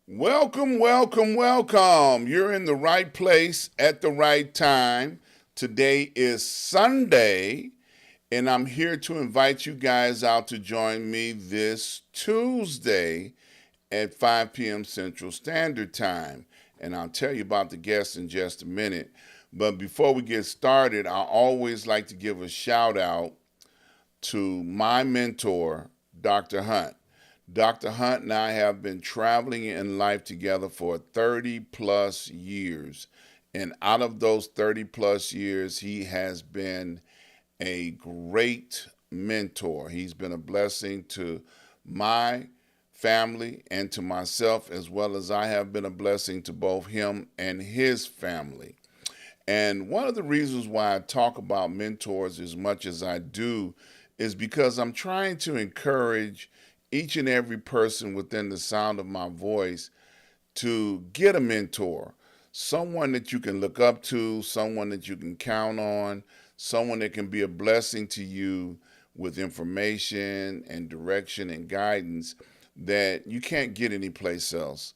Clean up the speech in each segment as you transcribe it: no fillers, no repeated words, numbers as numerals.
Welcome, welcome, welcome. You're in the right place at the right time. Today is Sunday, and I'm here to invite you guys out to join me this Tuesday at 5 p.m. Central Standard Time. And I'll tell you about the guests in just a minute. But before we get started, I always like to give a shout out to my mentor, Dr. Hunt. Dr. Hunt and I have been traveling in life together for 30 plus years. And out of those 30 plus years, he has been a great mentor. He's been a blessing to my family and to myself, as well as I have been a blessing to both him and his family. And one of the reasons why I talk about mentors as much as I do is because I'm trying to encourage each and every person within the sound of my voice to get a mentor, someone that you can look up to, someone that you can count on, someone that can be a blessing to you with information and direction and guidance that you can't get anyplace else.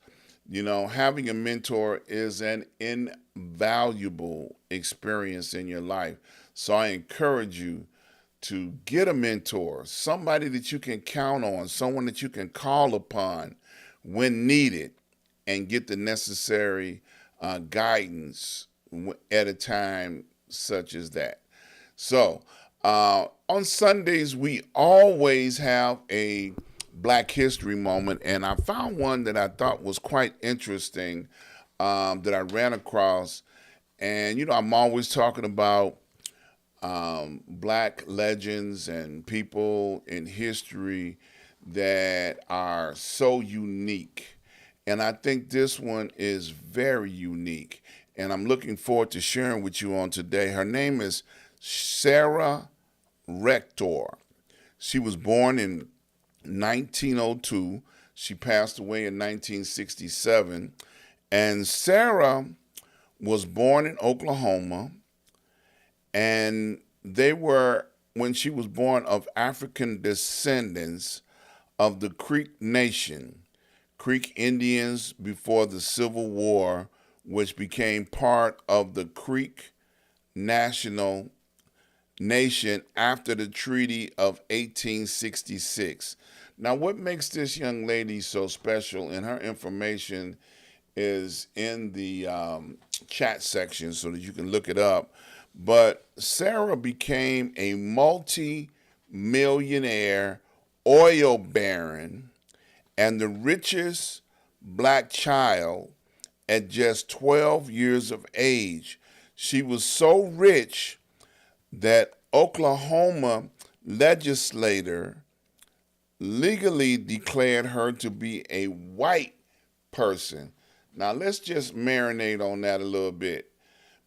You know, having a mentor is an invaluable experience in your life. So I encourage you to get a mentor, somebody that you can count on, someone that you can call upon when needed, and get the necessary guidance at a time such as that. So, on Sundays, we always have a Black History moment, and I found one that I thought was quite interesting that I ran across. And, you know, I'm always talking about Black legends and people in history that are so unique. And I think this one is very unique. And I'm looking forward to sharing with you on today. Her name is Sarah Rector. She was born in 1902. She passed away in 1967. And Sarah was born in Oklahoma, and they were, when she was born, of African descendants of the Creek Nation, Creek Indians before the Civil War, which became part of the Creek National Nation after the Treaty of 1866. Now, what makes this young lady so special, and her information is in the chat section so that you can look it up. But Sarah became a multi-millionaire oil baron and the richest Black child at just 12 years of age. She was so rich that Oklahoma legislator legally declared her to be a white person. Now let's just marinate on that a little bit,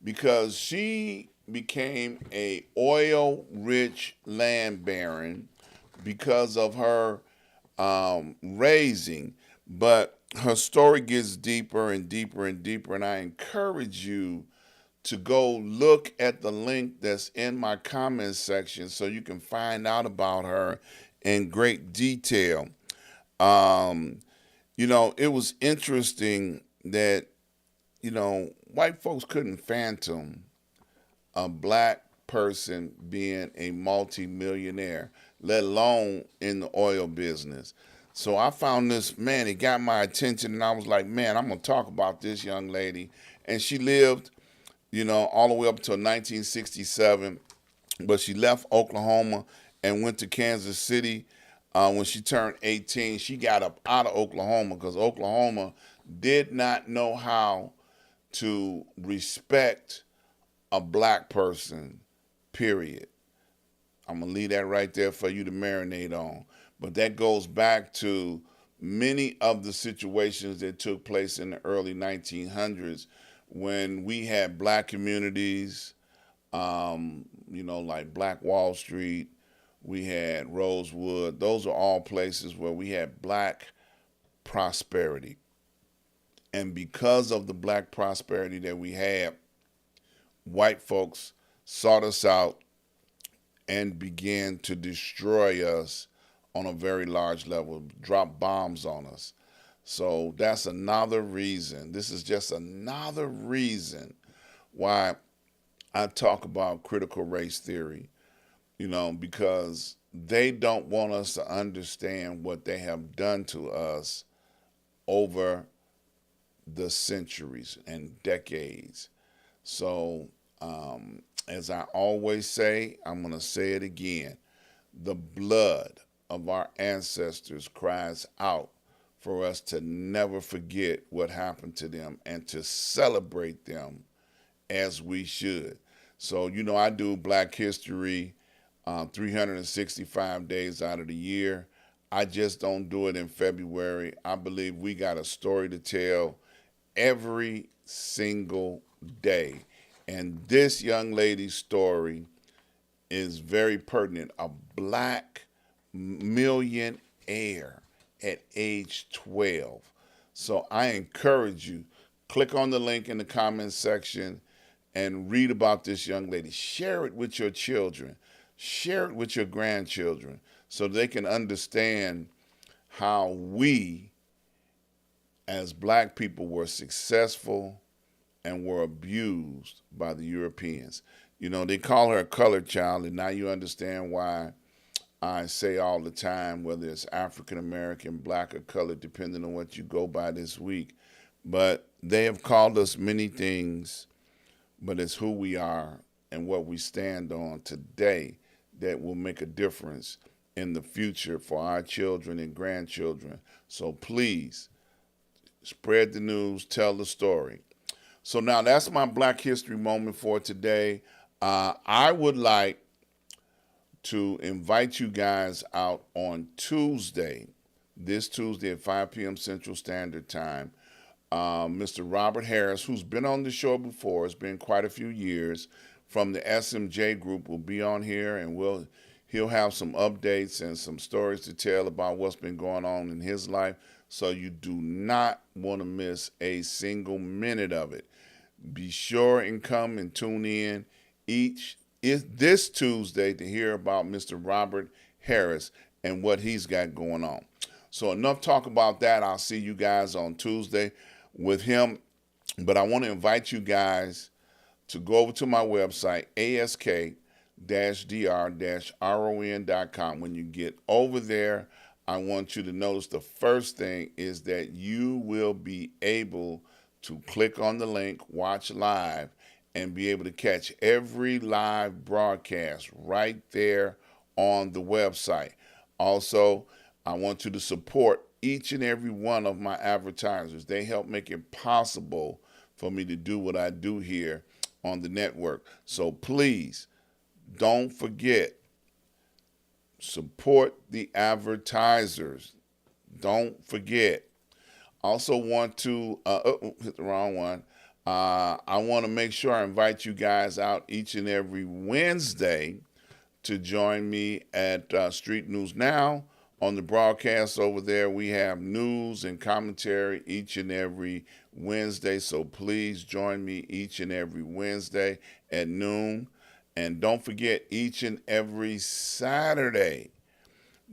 because she became a oil-rich land baron because of her raising. But her story gets deeper and deeper and deeper, and I encourage you to go look at the link that's in my comments section so you can find out about her in great detail. You know, it was interesting that, you know, white folks couldn't fathom a Black person being a multimillionaire, let alone in the oil business. So I found this, man, it got my attention, and I was like, man, I'm going to talk about this young lady. And she lived, you know, all the way up until 1967, but she left Oklahoma and went to Kansas City. When she turned 18, she got up out of Oklahoma because Oklahoma did not know how to respect a Black person, period. I'm going to leave that right there for you to marinate on. But that goes back to many of the situations that took place in the early 1900s when we had Black communities, you know, like Black Wall Street, we had Rosewood. Those are all places where we had black prosperity. And because of the black prosperity that we had, white folks sought us out and began to destroy us on a very large level, drop bombs on us. So that's another reason. This is just another reason why I talk about critical race theory, because they don't want us to understand what they have done to us over the centuries and decades. So, as I always say, I'm going to say it again. The blood of our ancestors cries out for us to never forget what happened to them and to celebrate them as we should. So, I do Black History 365 days out of the year. I just don't do it in February. I believe we got a story to tell every single day. And this young lady's story is very pertinent. A black millionaire at age 12. So I encourage you, click on the link in the comments section and read about this young lady. Share it with your children. Share it with your grandchildren so they can understand how we as black people were successful and were abused by the Europeans. They call her a colored child, and now you understand why I say all the time, whether it's African American, black, or colored, depending on what you go by this week. But they have called us many things, but it's who we are and what we stand on today that will make a difference in the future for our children and grandchildren. So please, spread the news, tell the story. So now that's my Black History moment for today. I would like to invite you guys out on Tuesday, this Tuesday at 5 p.m. Central Standard Time. Mr. Robert Harris, who's been on the show before, it's been quite a few years, from the SMJ group will be on here, and he'll have some updates and some stories to tell about what's been going on in his life. So you do not want to miss a single minute of it. Be sure and come and tune in this Tuesday to hear about Mr. Robert Harris and what he's got going on. So enough talk about that. I'll see you guys on Tuesday with him. But I want to invite you guys to go over to my website, ask-dr-ron.com. When you get over there, I want you to notice the first thing is that you will be able to click on the link, watch live, and be able to catch every live broadcast right there on the website. Also, I want you to support each and every one of my advertisers. They help make it possible for me to do what I do here on the network. So please, don't forget, support the advertisers. Don't forget. Also want to, hit the wrong one. I want to make sure I invite you guys out each and every Wednesday to join me at Street News Now. On the broadcast over there, we have news and commentary each and every Wednesday. So please join me each and every Wednesday at noon. And don't forget, each and every Saturday,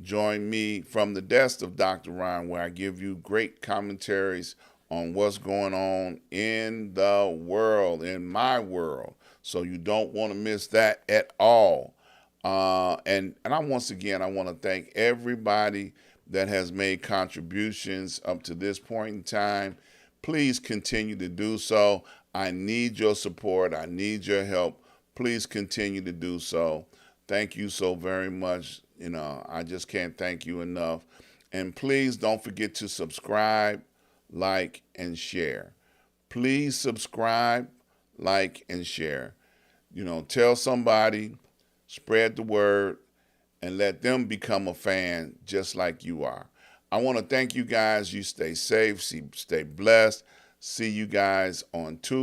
join me from the desk of Dr. Ron, where I give you great commentaries on what's going on in the world, in my world. So you don't want to miss that at all. And I once again, I want to thank everybody that has made contributions up to this point in time. Please continue to do so. I need your support. I need your help. Please continue to do so. Thank you so very much. I just can't thank you enough. And please don't forget to subscribe, like, and share. Please subscribe, like, and share. Tell somebody, spread the word, and let them become a fan just like you are. I want to thank you guys. You stay safe, stay blessed. See you guys on Tuesday.